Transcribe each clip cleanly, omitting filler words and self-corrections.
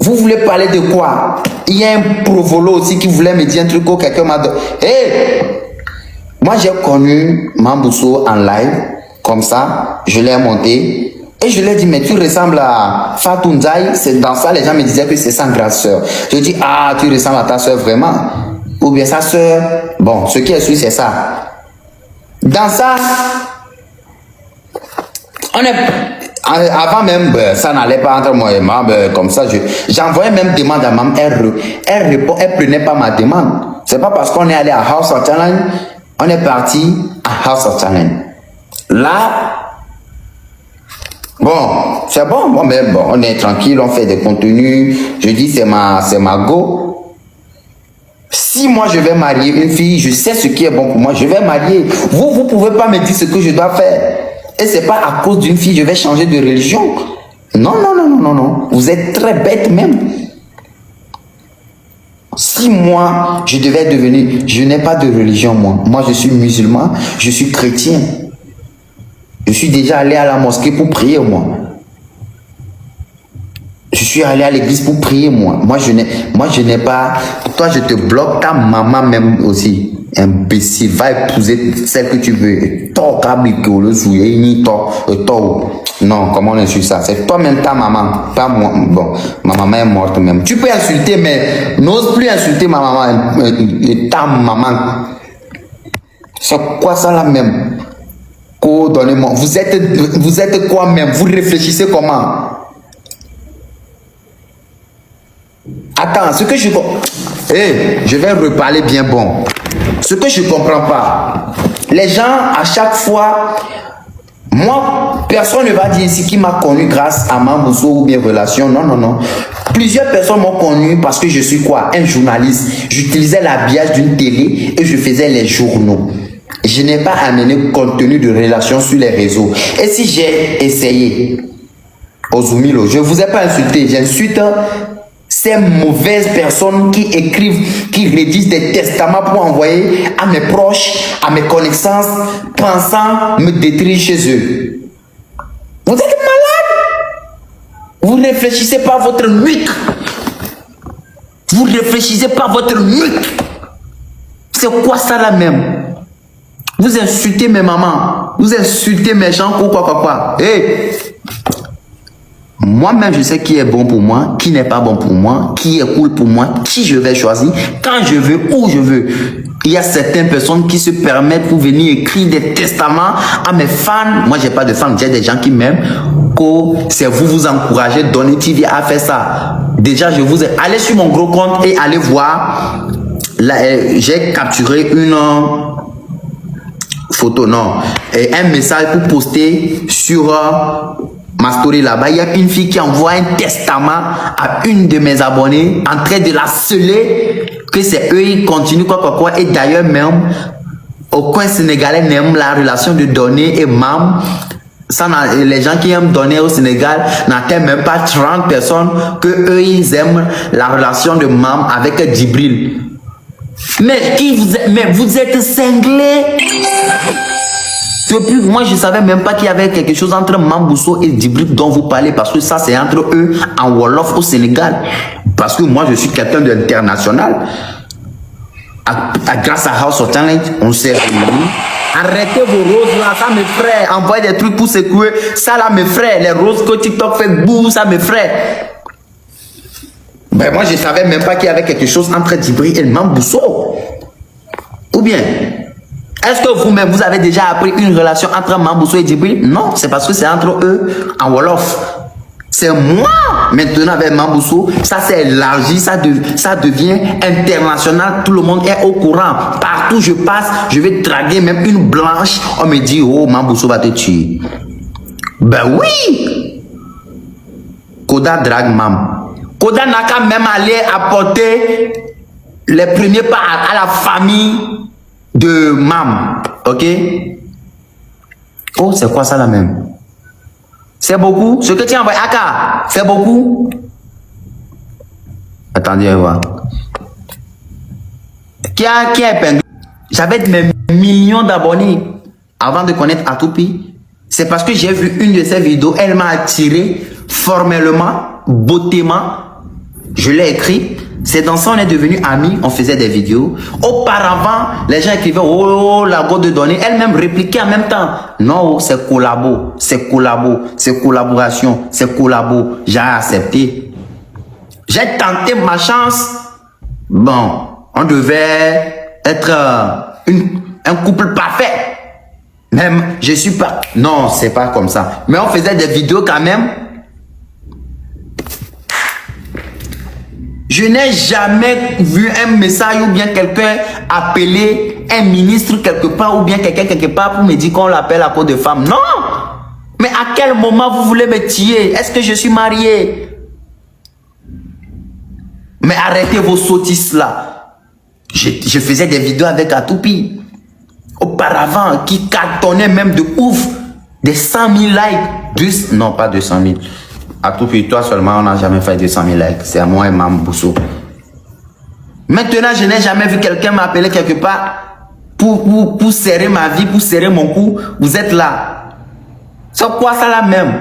Vous voulez parler de quoi? Il y a un provolo aussi qui voulait me dire un truc que quelqu'un m'a donné. Hey! Moi, j'ai connu Mambousso en live, comme ça, je l'ai monté, et je lui ai dit, mais tu ressembles à Fatou Ndiaye. C'est dans ça, les gens me disaient que c'est sa grande soeur. Je dis, ah, tu ressembles à ta soeur vraiment? Ou bien sa soeur? Bon, ce qui est sûr, c'est ça. Dans ça, on est... Avant même, ça n'allait pas entre moi et Mam, comme ça, j'envoyais même demande à Mam, elle prenait pas ma demande. C'est pas parce qu'on est allé à House of Challenge, on est parti à House of Challenge. Là, bon, c'est bon, mais bon, on est tranquille, on fait des contenus, je dis c'est ma go. Si moi je vais marier une fille, je sais ce qui est bon pour moi, je vais marier. Vous pouvez pas me dire ce que je dois faire. Et c'est pas à cause d'une fille, je vais changer de religion. Non, non, non, non, non, non. Vous êtes très bête même. Si moi, je devais devenir... Je n'ai pas de religion, moi. Moi, je suis musulman, je suis chrétien. Je suis déjà allé à la mosquée pour prier, moi. Je suis allé à l'église pour prier, moi. Moi, je n'ai pas... Toi, je te bloque, ta maman même aussi. Imbécile, va épouser celle que tu veux. Non, comment on insulte ça? C'est toi-même ta maman, pas moi. Bon, ma maman est morte même. Tu peux insulter, mais n'ose plus insulter ma maman, ta maman. C'est quoi ça là même? Donnez-moi. Vous êtes quoi même? Vous réfléchissez comment? Attends, ce que je... Hey, je vais reparler bien bon. Ce que je ne comprends pas, les gens, à chaque fois, moi, personne ne va dire ici qui m'a connu grâce à Mambousso ou bien relation. Non, non, non. Plusieurs personnes m'ont connu parce que je suis quoi? Un journaliste. J'utilisais l'habillage d'une télé et je faisais les journaux. Je n'ai pas amené contenu de relation sur les réseaux. Et si j'ai essayé, Ozumilo, je ne vous ai pas insulté, j'insulte ces mauvaises personnes qui écrivent, qui rédigent des testaments pour envoyer à mes proches, à mes connaissances, pensant me détruire chez eux. Vous êtes malade. Vous ne réfléchissez pas à votre nuque. Vous ne réfléchissez pas à votre nuque. C'est quoi ça là même? Vous insultez mes mamans. Vous insultez mes gens, quoi. Hey! Moi-même, je sais qui est bon pour moi, qui n'est pas bon pour moi, qui est cool pour moi, qui je vais choisir, quand je veux, où je veux. Il y a certaines personnes qui se permettent pour venir écrire des testaments à mes fans. Moi, j'ai pas de fans, j'ai des gens qui m'aiment. C'est vous encouragez, donnez TV à faire ça. Déjà, je vous ai... Allez sur mon gros compte et allez voir. J'ai capturé une photo, non. Et un message pour poster sur... ma story là-bas, il y a une fille qui envoie un testament à une de mes abonnés en train de la sceller que c'est eux, ils continuent quoi. Et d'ailleurs même, aucun Sénégalais n'aime la relation de donner et Mam. Les gens qui aiment donner au Sénégal n'atteignent même pas 30 personnes que eux, ils aiment la relation de Mam avec Djibril. Mais vous êtes cinglés. Depuis, moi, je ne savais même pas qu'il y avait quelque chose entre Mambousso et Djibril dont vous parlez, parce que ça, c'est entre eux en Wolof au Sénégal. Parce que moi, je suis quelqu'un d'international. Grâce à House of Challenge, on s'est réunis. Arrêtez vos roses là, ça mes frères. Envoyez des trucs pour secouer. Ça là, mes frères. Les roses que TikTok fait boum, ça mes frères. Ben, moi, je ne savais même pas qu'il y avait quelque chose entre Djibril et Mambousso. Ou bien... Est-ce que vous-même, vous avez déjà appris une relation entre Mambousso et Djibril? Non, c'est parce que c'est entre eux en Wolof. C'est moi, maintenant avec Mambousso, ça s'est élargi, ça devient international, tout le monde est au courant. Partout je passe, je vais draguer même une blanche, on me dit, oh, Mambousso va te tuer. Ben oui! Koda drague Mam. Koda n'a qu'à même aller apporter les premiers pas à la famille de Mam, ok? Oh, c'est quoi ça là même? C'est beaucoup? Ce que tu as envoyé, Aka, c'est beaucoup? Attendez, voir. Qui a épinglé? J'avais mes millions d'abonnés avant de connaître Atoupi. C'est parce que j'ai vu une de ses vidéos, elle m'a attiré formellement, beautément. Je l'ai écrit. C'est dans ça on est devenus amis, on faisait des vidéos. Auparavant, les gens écrivaient, oh, la go de données. Elle-même répliquait en même temps. Non, c'est collabo, c'est collabo, c'est collaboration, c'est collabo. J'ai accepté. J'ai tenté ma chance. Bon, on devait être un couple parfait. Même, je suis pas... Non, c'est pas comme ça. Mais on faisait des vidéos quand même. Je n'ai jamais vu un message ou bien quelqu'un appeler un ministre quelque part ou bien quelqu'un quelque part pour me dire qu'on l'appelle à cause de femme. Non! Mais à quel moment vous voulez me tuer? Est-ce que je suis marié? Mais arrêtez vos sottises là. Je faisais des vidéos avec Atoupi. Auparavant, qui cartonnait même de ouf. Des 100 000 likes. Non, pas 200 000. Atoupi, toi seulement, on n'a jamais fait 200 000 likes. C'est à moi et Mme Bousso. Maintenant, je n'ai jamais vu quelqu'un m'appeler quelque part pour serrer ma vie, pour serrer mon cou. Vous êtes là. C'est quoi ça là même?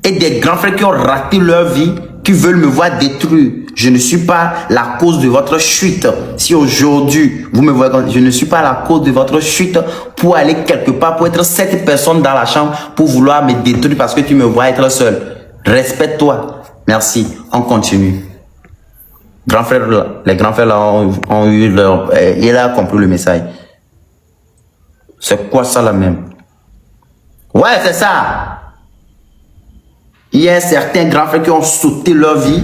Et des grands frères qui ont raté leur vie, qui veulent me voir détruire. Je ne suis pas la cause de votre chute. Si aujourd'hui, vous me voyez, je ne suis pas la cause de votre chute pour aller quelque part, pour être cette personne dans la chambre, pour vouloir me détruire parce que tu me vois être seul. Respecte-toi. Merci. On continue. Grand frère, les grands frères là ont eu leur... il a compris le message. C'est quoi ça là même? Ouais, c'est ça. Il y a certains grands frères qui ont sauté leur vie.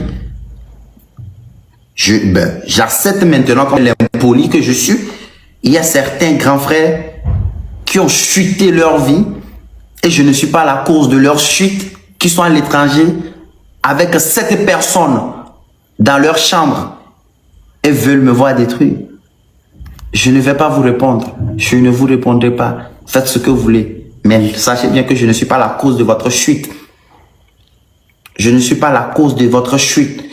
J'accepte maintenant comme l'impoli que je suis. Il y a certains grands frères qui ont chuté leur vie et je ne suis pas la cause de leur chute, qui sont à l'étranger avec 7 personnes dans leur chambre et veulent me voir détruire. Je ne vais pas vous répondre. Je ne vous répondrai pas. Faites ce que vous voulez. Mais sachez bien que je ne suis pas la cause de votre chute. Je ne suis pas la cause de votre chute.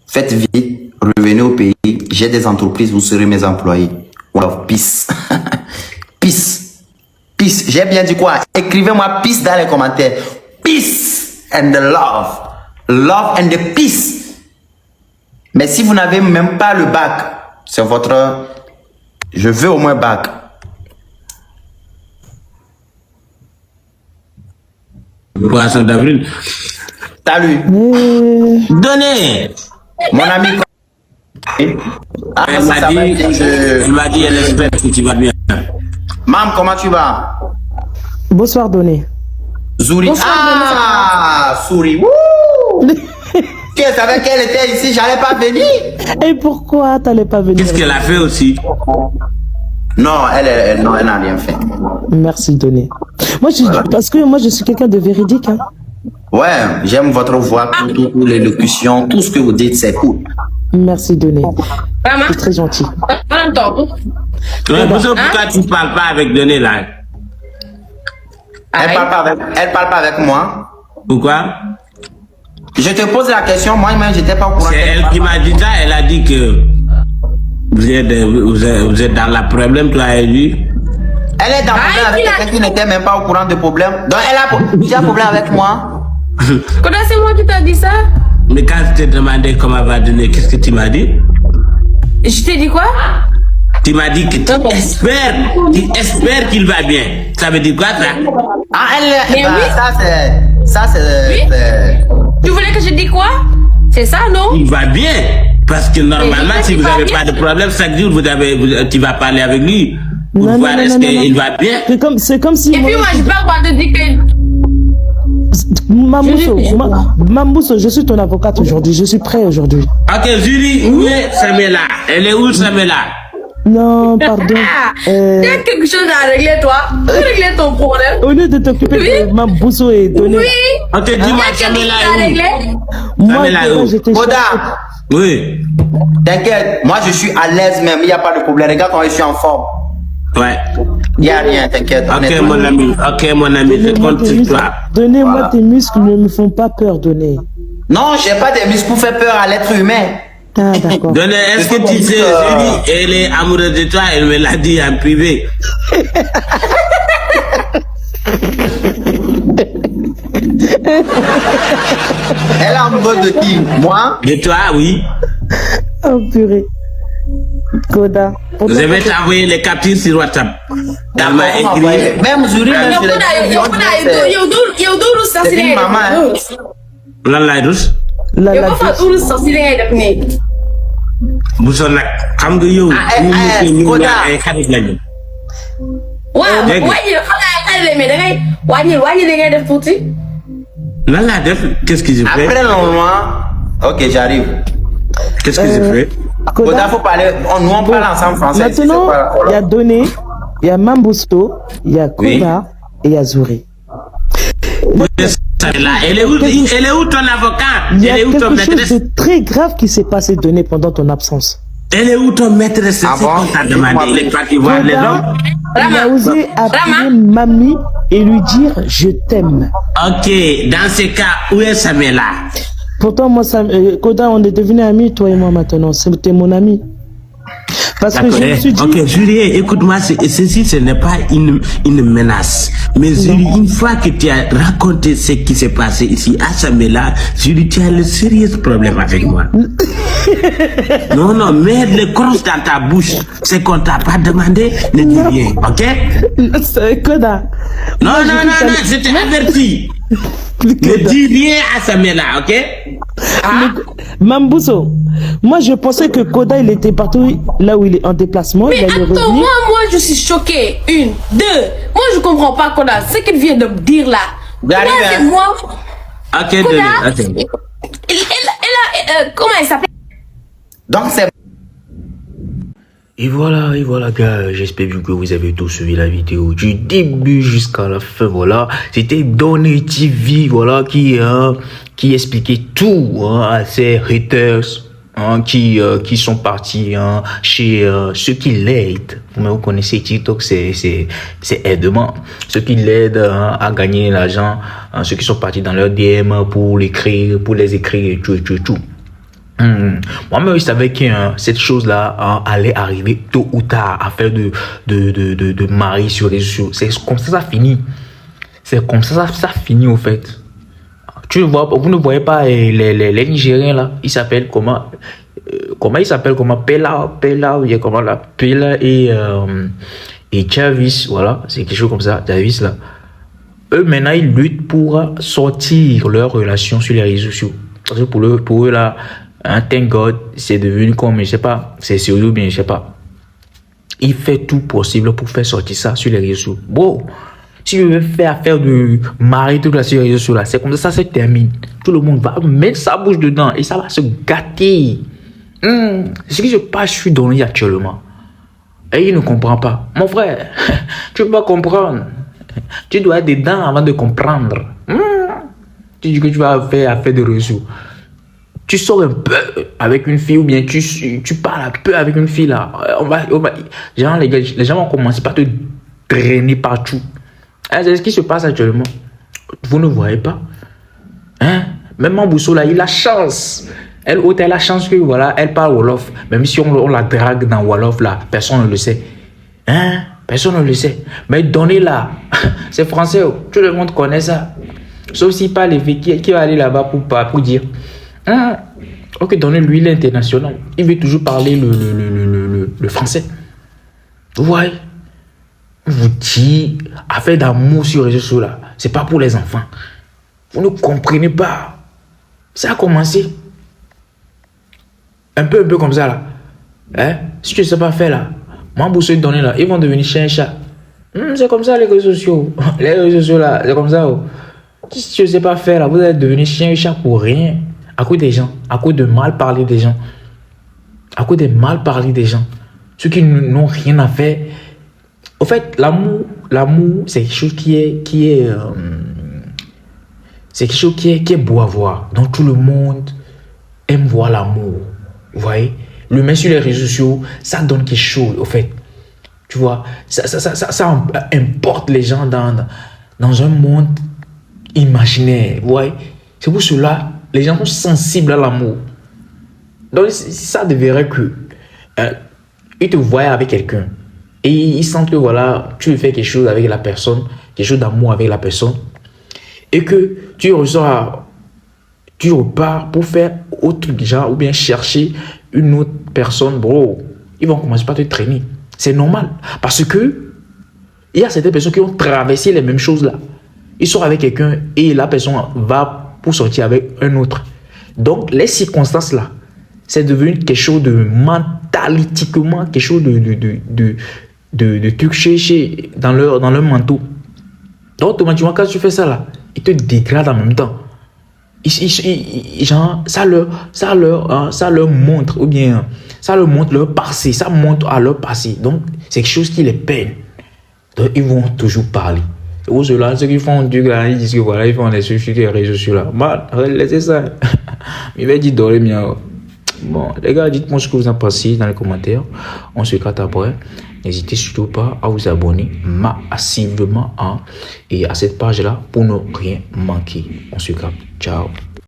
Faites vite, revenez au pays. J'ai des entreprises, vous serez mes employés. Wow, peace. Peace. Peace. J'ai bien dit quoi? Écrivez-moi peace dans les commentaires. Peace and the love. Love and the peace. Mais si vous n'avez même pas le bac, c'est votre... Je veux au moins bac. Poisson d'avril. Salut. Donnez. Mon ami. Ah, Elle m'a dit, elle espère que tu vas bien. Mam, comment tu vas? Bonsoir, Donné. Zouri. Bonsoir, Souri. Wouh! Tu savais qu'elle était ici, j'allais pas venir. Et pourquoi t'allais pas venir? Qu'est-ce qu'elle a fait aussi? Non, elle n'a rien fait. Merci, Donné. Moi, parce que moi, je suis quelqu'un de véridique. Hein. Ouais, j'aime votre voix, pour l'élocution, tout ce que vous dites, c'est cool. Merci, Donné. C'est très gentil. Pourquoi tu ne parles pas avec Donné là? Elle parle pas avec moi. Pourquoi? Je te pose la question, moi-même, j'étais pas au courant. C'est elle qui m'a dit ça, elle a dit que vous êtes dans le problème, toi et lui. Elle est dans le problème avec quelqu'un qui n'était même pas au courant du problème. Donc, tu as un problème avec moi. Quand c'est moi qui t'a dit ça? Mais quand je t'ai demandé comment elle va donner, qu'est-ce que tu m'as dit? Je t'ai dit quoi? Tu m'as dit que tu espères qu'il va bien. Ça veut dire quoi ça? Ah, Mais oui. Ça c'est... Tu voulais que je dise quoi? C'est ça, non? Il va bien. Parce que normalement, si vous n'avez bien. pas de problème, chaque jour, tu vas parler avec lui. Pour Non, voir non, est-ce non, qu'il non. va bien. C'est comme si... Et puis moi, je parle pas de dire que... Mambousso, je suis ton avocate aujourd'hui. Je suis prêt aujourd'hui. Ok, Julie, où est Samela? Elle est où Samela? Non, pardon. Il y a quelque chose à régler, toi. Régler ton problème. Au lieu de t'occuper de Mambousso et Donné... Oui. Ok, Il y dis-moi, a quelque Samela chose à est régler. Moi, Samela est où? j'étais... Oda, Oui. t'inquiète, moi je suis à l'aise même, il n'y a pas de problème. Regarde quand je suis en forme. Ouais. Il n'y a rien, t'inquiète. Ok, mon ami. Ok, mon ami, je compte sur toi. Donnez-moi Voilà. tes muscles, ne me font pas peur, Donné. Non, j'ai pas des muscles pour faire peur à l'être humain. Ah, d'accord. Donnez, est-ce que tu sais, Julie, elle est amoureuse de toi, elle me l'a dit en privé. Elle est amoureuse de qui? Moi? De toi, oui. Oh purée. Koda. Je vais t'envoyer les captures sur WhatsApp. Elle m'a écrit. Même Zuri, même yow du sax si li ngay def. Lan laay dus. La yow la ba fa du sax si li ngay def nii. bu soo nag xam nga yow. ñu ay xarit lañu. waaw Dégg nga. wàññi xam nga ay xale mais da ngay wàññi li ngay def tuuti. Lan laa def qu'est-ce que je fais? après normalement. Ok, j'arrive. Qu'est-ce que je fais? Koda, faut parler. Nous on parle ensemble français. Maintenant, il y a Doné, il y a Mambusto, il y a Koda et il y a Zouri. Elle est où ton avocat? Il y a Elle est où ton quelque chose maîtresse? de très grave qui s'est passé, Doné, pendant ton absence. Elle est où ton maîtresse? Ah C'est bon? qu'on t'a demandé. Il est parti voir les hommes. Il a osé appeler mamie et lui dire je t'aime. Ok, dans ce cas, où est Samela? Pourtant, moi, Koda, on est devenus amis, toi et moi maintenant. C'était mon ami. Parce que je me suis dit. Ok, Julien, écoute-moi, ceci, ce n'est pas une menace. Mais Julie, une fois que tu as raconté ce qui s'est passé ici à Samela, Julie, tu as le sérieux problème avec moi. Non, mets les crosses dans ta bouche. C'est qu'on t'a pas demandé, ne dis rien, ok? C'est Koda. Non, je t'ai averti. Ne dis rien à Samela, ok? Mambuso, moi je pensais que Koda il était partout là où il est en déplacement. Mais il allait attends, revenir. moi je suis choquée. Une, deux. Moi je comprends pas Koda. Ce qu'il vient de me dire là. J'arrive, Là, c'est hein. moi. Ok, Koda, ok. comment elle s'appelle? Donc c'est. Et voilà, gars, j'espère bien que vous avez tous suivi la vidéo du début jusqu'à la fin, voilà. C'était Donny TV, voilà, qui expliquait tout à ces haters qui sont partis chez ceux qui l'aident. Vous connaissez TikTok, c'est aidement. Ceux qui l'aident à gagner l'argent, ceux qui sont partis dans leur DM pour les écrire et tout. Moi-même, je savais que cette chose-là allait arriver tôt ou tard, affaire de mari sur les réseaux. C'est comme ça finit. C'est comme ça finit, au fait. Tu vois, vous ne voyez pas les Nigériens là, ils s'appellent comment ils s'appellent Pela, comment là, Pela et Chavis, voilà, c'est quelque chose comme ça, Chavis là. Eux maintenant ils luttent pour sortir leur relation sur les réseaux sociaux. Parce que pour eux là, thank God, c'est devenu comme, je sais pas, c'est sérieux bien, je sais pas. Il fait tout possible pour faire sortir ça sur les réseaux sociaux. Bon, si je veux faire affaire de mari tout là sur les réseaux sociaux là, c'est comme ça se termine. Tout le monde va mettre sa bouche dedans et ça va se gâter. Ce qui se passe sur Donny actuellement. Et il ne comprend pas. Mon frère, tu peux pas comprendre. Tu dois être dedans avant de comprendre. Tu dis que tu vas faire affaire de réseaux. Tu sors un peu avec une fille ou bien tu parles un peu avec une fille là. Genre, les gens vont commencer par te drainer partout. C'est ce qui se passe actuellement. Vous ne voyez pas. Même Mambuso là, il a chance. Elle a la chance que voilà, elle parle Wolof. Même si on la drague dans Wolof là, personne ne le sait. Personne ne le sait. Mais Donny là, c'est français. Tout le monde connaît ça. Sauf s'il parle les filles qui va aller là-bas pour dire. Ok, Donny, lui, il est international. Il veut toujours parler le français. Vous voyez? Vous dites, affaire d'amour sur les réseaux sociaux là, c'est pas pour les enfants. Vous ne comprenez pas. Ça a commencé. Un peu comme ça là. Si tu ne sais pas faire là, Mambuso et Donny là, ils vont devenir chien et chat. C'est comme ça les réseaux sociaux. Les réseaux sociaux là, c'est comme ça. Si tu ne sais pas faire là, vous allez devenir chien et chat pour rien. À cause des gens, à cause de mal parler des gens. À cause de mal parler des gens. Ceux qui n'ont rien à faire. Au fait, l'amour, c'est quelque chose c'est quelque chose qui est beau à voir. Donc tout le monde aime voir l'amour. Vous voyez? Le mettre sur les réseaux sociaux, ça donne quelque chose, au fait. Tu vois? Ça importe les gens dans un monde imaginaire. Vous voyez? C'est pour cela, les gens sont sensibles à l'amour. Donc ça devrait que ils te voient avec quelqu'un. Et ils sentent que voilà, tu veux faire quelque chose avec la personne, quelque chose d'amour avec la personne. Et que tu ressors tu repars pour faire autre truc genre ou bien chercher une autre personne, bro, ils vont commencer par te traîner. C'est normal. Parce que il y a certaines personnes qui ont traversé les mêmes choses là. Ils sont avec quelqu'un et la personne va pour sortir avec un autre. Donc, les circonstances là, c'est devenu quelque chose de mentalistiquement, quelque chose de truc dans leur manteau. Donc, automatiquement, quand tu fais ça là, ils te dégradent en même temps. Genre, ça leur montre, ou bien ça leur montre leur passé, ça montre à leur passé. Donc, c'est quelque chose qui les peine. Donc, ils vont toujours parler. Ou ceux-là, ceux qui font du grand, ils disent que voilà, ils font des trucs sur les réseaux sociaux là. Man, laissez ça. Il va dire dormir bien. Bon, les gars, dites-moi ce que vous en pensez dans les commentaires. On se capte après. N'hésitez surtout pas à vous abonner massivement et à cette page-là pour ne rien manquer. On se capte. Ciao.